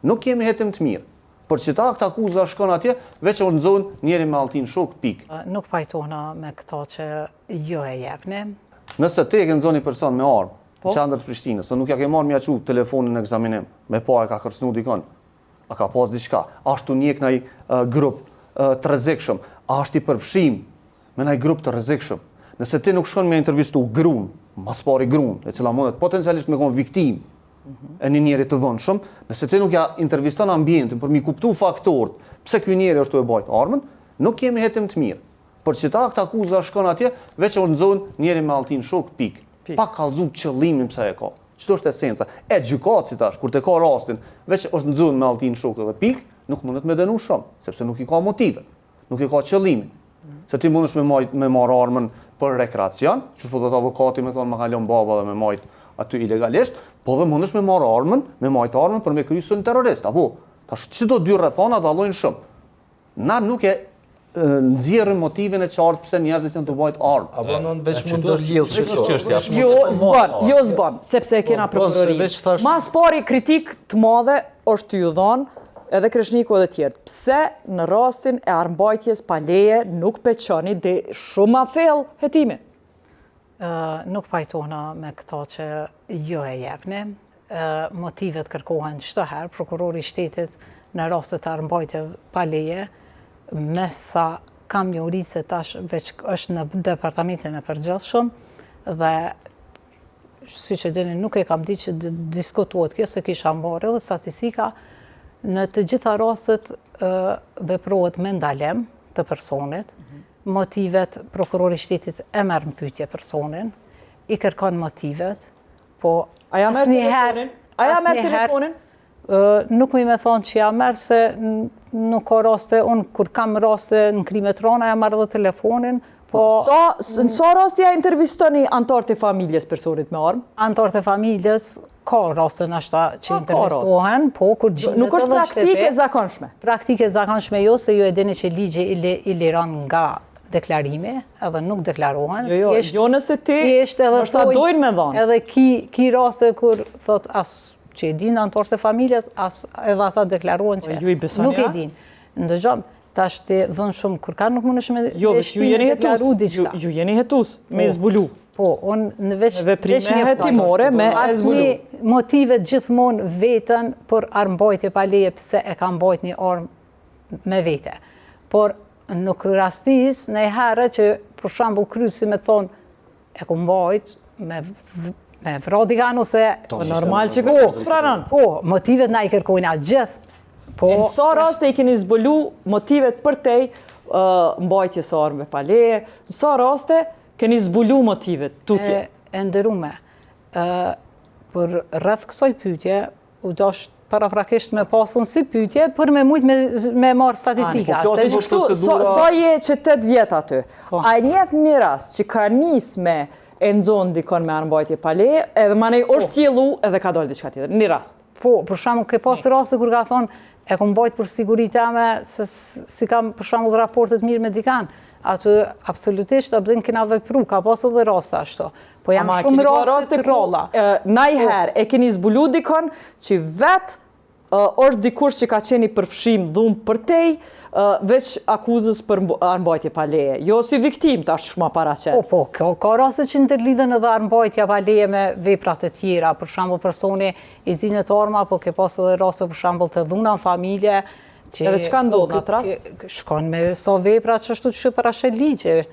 nuk kemi hetim të mirë. Për që ta këtë akuza shkon atje, veç o në zonë njeri me alltin shok, pik. Nuk pajtona me këto që jo e jepni. Nëse te ke në zonë një person me armë, në qandër të Prishtinës, se nuk ja ke marrë mja që telefonin në egzaminim, me pa e ka kërcnu dikon, a ka pas diçka, ashtu njek në grup të rrezikshëm, ashtu i përfshim me në grup të rrezikshëm. Nëse ti nuk shkon me intervistu grun, mas pari grun, e cila mundet potencialisht me konë viktim e një njeri të dhënshëm, nëse ti nuk ja interviston ambientin për mi kuptu faktorët, pse ky njeri është të e bajt armën, nuk kemi hetim të mirë. Për që ta këtë akuza shkon atje, veç o në zonë njeri me alltin shok, pik. Pa kallëzu qëllimin pse e ka. Qëto është esenca. E gjykatë si tash, kur të ka rastin, veç është në zonë me alltin shok edhe pik, nuk mundet me denu shumë, sepse nuk i ka motive, nuk i ka qëllimin. Se ti mundesh me marrë armën për rekreacion, që shpo të avokati me thonë më kalon baba dhe me majt aty ilegalisht, po dhe mundesh me marrë armën, me majt armën për me krysën terrorist. Apo, tash çdo dy rrethana dallojnë shumë. Na nuk e nxjerrim motivin e qartë pse njerëzit janë të bajt armë. Apo non veç mund të rrjedhë çështja. Jo zban, sepse e kena prokurorin. Mas pari kritik të madhe është t'ju dhënë edhe Kreshniku edhe tjerë. Pse në rastin e armbajtjes pa leje nuk peqoni dhe shumë a thellë hetimin? Nuk pajtona me këto që jo e jepni. Motivet kërkohen çdo herë, prokurori i shtetit në rastet e armbajtjeve pa leje, me sa kam njohuri se tash veç është në departamentin e përgjithshëm dhe si që dini nuk e kam di që diskutuot kjo se kisha mbarë edhe statistika në të gjitha rastet veprohet me ndalem të personit, motivet prokurori i shtetit e merr në pyetje personin, i kërkon motivet, po A ja merr telefonin? Nuk mi me thonë që ja merë se nuk ka raste, unë kur kam raste në krimet rana, ja marrë dhe telefonin, po... Në sa raste ja intervistoni antarët e familjes personit me armë? Antarët e familjes, ka raste nashta që intervistohen, po kur gjimet nuk është praktike zakonshme? Praktike zakonshme jo, se ju e dini që ligji i liron nga deklarimi, edhe nuk deklarohen. Jo nëse ti, është dojnë me dhanë. Edhe ki raste kur thot që e din antarët e familjes, edhe ata deklaruan që nuk e din. Ndëgjom, tash të dhënë shumë, kur ka nuk mundesh me veshti me deklaru diqka. Ju jeni hetus, me zbulu. Po, unë në veç veprime hetimore me zbulu. Asni motivet gjithmonë vetën për armbajtje pa leje pse e ka mbajt një armë me vete. Por nuk rastis në herë që, për shembull, krysi me thonë, e ku mbajt me vradigan ose... Normal që kërë spranon. Po, motivet na i kërkojnë atë gjithë. Në sa raste i keni zbulu motivet për tej mbajtjes së armëve pa leje, në sa raste keni zbulu motivet tutje? E ndërume. Për rreth kësaj pyetje, u dosh paraprakisht me pasun si pyetje, për me mujt me marë statistika. Sa je që 8 vjet aty, a njeh një rast që ka nis me e nëzonë dikon me armbajtje pa leje, edhe manej është tjelu edhe ka dollë diçka tjetër, një rast. Po, për shembull, ke pas raste kur ka thonë, e kom bajt për siguritë ame, se si kam për shembull raportet mirë me dikan. Aty, absolutisht, abdin kena vepru, ka pas edhe raste ashtu. Po jam shumë raste të rolla. Najher, e keni zbulu dikon që vetë është dikush që ka qeni përfshim dhumë për tej, veç akuzës për armbajtje pa leje. Jo si viktim, ta është shumë paraqet. Po, ka raste që ndërlidhen edhe armbajtja pa leje me veprat e tjera. Për shembull, personi i zinet arma, po ke pas edhe raste për shembull të dhuna në familje. Edhe çka ndodh në atë rast? Shkon me sa vepra që ashtu që paraqet ligji.